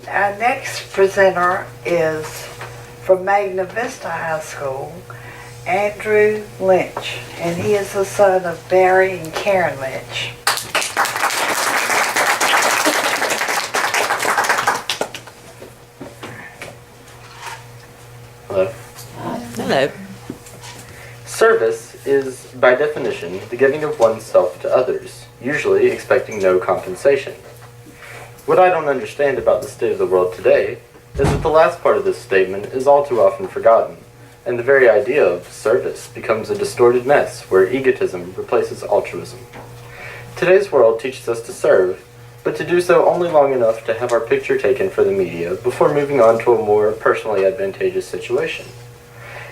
Our next presenter is from Magna Vista High School, Andrew Lynch, and he is the son of Barry and Karen Lynch. Hello. Hello. Service is, by definition, the giving of oneself to others, usually expecting no compensation. What I don't understand about the state of the world today is that the last part of this statement is all too often forgotten, and the very idea of service becomes a distorted mess where egotism replaces altruism. Today's world teaches us to serve, but to do so only long enough to have our picture taken for the media before moving on to a more personally advantageous situation.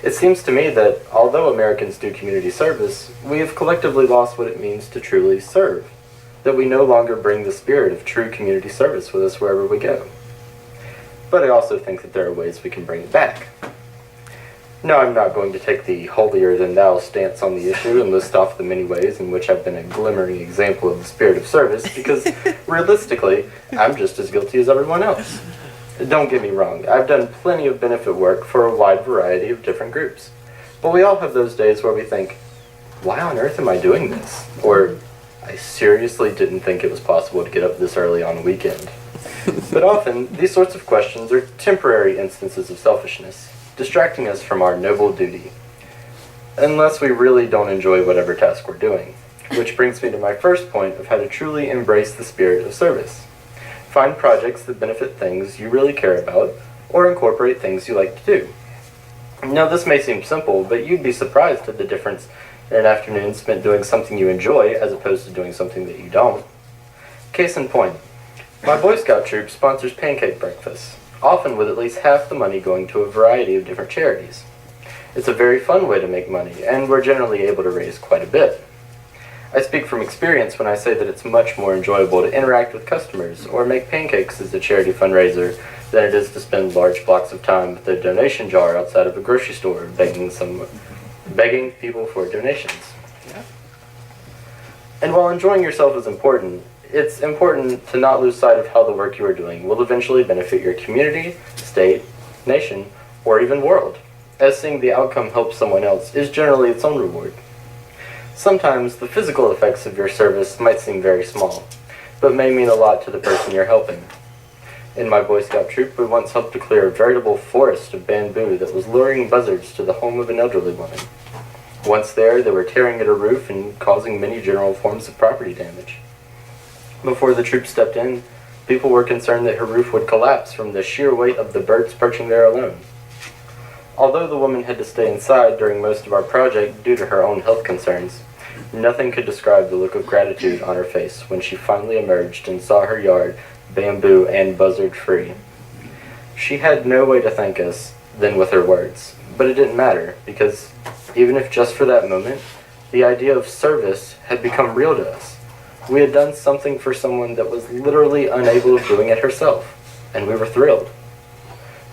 It seems to me that, although Americans do community service, we have collectively lost what it means to truly serve, that we no longer bring the spirit of true community service with us wherever we go. But I also think that there are ways we can bring it back. No, I'm not going to take the holier-than-thou stance on the issue and list off the many ways in which I've been a glimmering example of the spirit of service, because, realistically, I'm just as guilty as everyone else. Don't get me wrong, I've done plenty of benefit work for a wide variety of different groups. But we all have those days where we think, why on earth am I doing this? Or, I seriously didn't think it was possible to get up this early on a weekend. But often, these sorts of questions are temporary instances of selfishness, distracting us from our noble duty, unless we really don't enjoy whatever task we're doing. Which brings me to my first point of how to truly embrace the spirit of service. Find projects that benefit things you really care about, or incorporate things you like to do. Now, this may seem simple, but you'd be surprised at the difference in an afternoon spent doing something you enjoy as opposed to doing something that you don't. Case in point, my Boy Scout troop sponsors pancake breakfasts, often with at least half the money going to a variety of different charities. It's a very fun way to make money, and we're generally able to raise quite a bit. I speak from experience when I say that it's much more enjoyable to interact with customers or make pancakes as a charity fundraiser than it is to spend large blocks of time with a donation jar outside of a grocery store begging people for donations. Yeah. And while enjoying yourself is important, it's important to not lose sight of how the work you are doing will eventually benefit your community, state, nation, or even world, as seeing the outcome help someone else is generally its own reward. Sometimes the physical effects of your service might seem very small, but may mean a lot to the person you're helping. In my Boy Scout troop, we once helped to clear a veritable forest of bamboo that was luring buzzards to the home of an elderly woman. Once there, they were tearing at her roof and causing many general forms of property damage. Before the troop stepped in, people were concerned that her roof would collapse from the sheer weight of the birds perching there alone. Although the woman had to stay inside during most of our project due to her own health concerns, nothing could describe the look of gratitude on her face when she finally emerged and saw her yard bamboo and buzzard free. She had no way to thank us than with her words, but it didn't matter, because even if just for that moment, the idea of service had become real to us. We had done something for someone that was literally unable of doing it herself, and we were thrilled.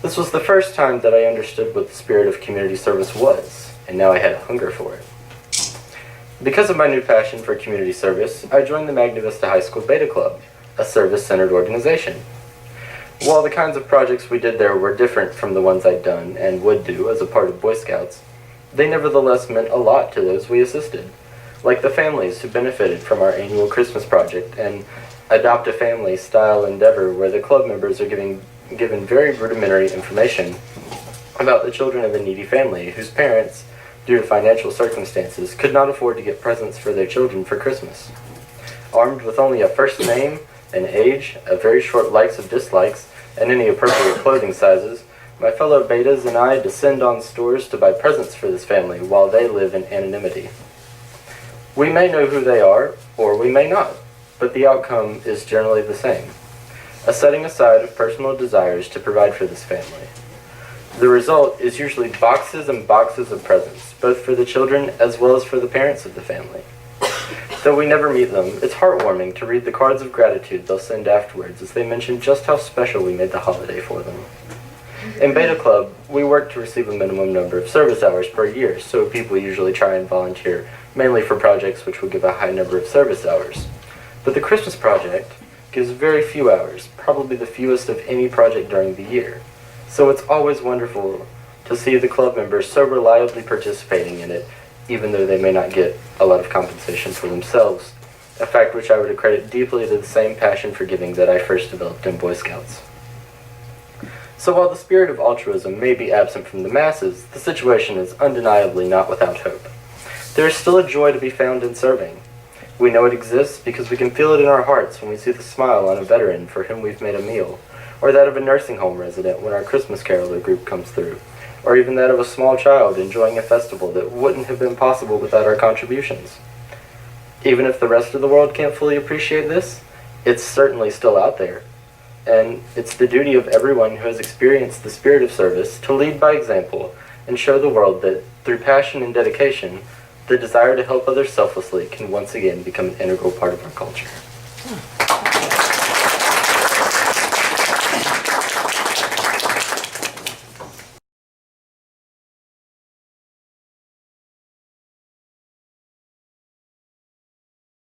This was the first time that I understood what the spirit of community service was, and now I had a hunger for it. Because of my new passion for community service, I joined the Magna Vista High School Beta Club, a service-centered organization. While the kinds of projects we did there were different from the ones I'd done and would do as a part of Boy Scouts, they nevertheless meant a lot to those we assisted, like the families who benefited from our annual Christmas project and Adopt a Family style endeavor where the club members are given very rudimentary information about the children of a needy family whose parents, due to financial circumstances, could not afford to get presents for their children for Christmas. Armed with only a first name, an age, a very short likes and dislikes, and any appropriate clothing sizes, my fellow betas and I descend on stores to buy presents for this family while they live in anonymity. We may know who they are, or we may not, but the outcome is generally the same: a setting aside of personal desires to provide for this family. The result is usually boxes and boxes of presents, both for the children as well as for the parents of the family. Though we never meet them, it's heartwarming to read the cards of gratitude they'll send afterwards as they mention just how special we made the holiday for them. In Beta Club, we work to receive a minimum number of service hours per year, so people usually try and volunteer, mainly for projects which will give a high number of service hours. But the Christmas project gives very few hours, probably the fewest of any project during the year. So it's always wonderful to see the club members so reliably participating in it, even though they may not get a lot of compensation for themselves, a fact which I would accredit deeply to the same passion for giving that I first developed in Boy Scouts. So while the spirit of altruism may be absent from the masses, the situation is undeniably not without hope. There is still a joy to be found in serving. We know it exists because we can feel it in our hearts when we see the smile on a veteran for whom we've made a meal, or that of a nursing home resident when our Christmas caroler group comes through, or even that of a small child enjoying a festival that wouldn't have been possible without our contributions. Even if the rest of the world can't fully appreciate this, it's certainly still out there. And it's the duty of everyone who has experienced the spirit of service to lead by example and show the world that through passion and dedication, the desire to help others selflessly can once again become an integral part of our culture.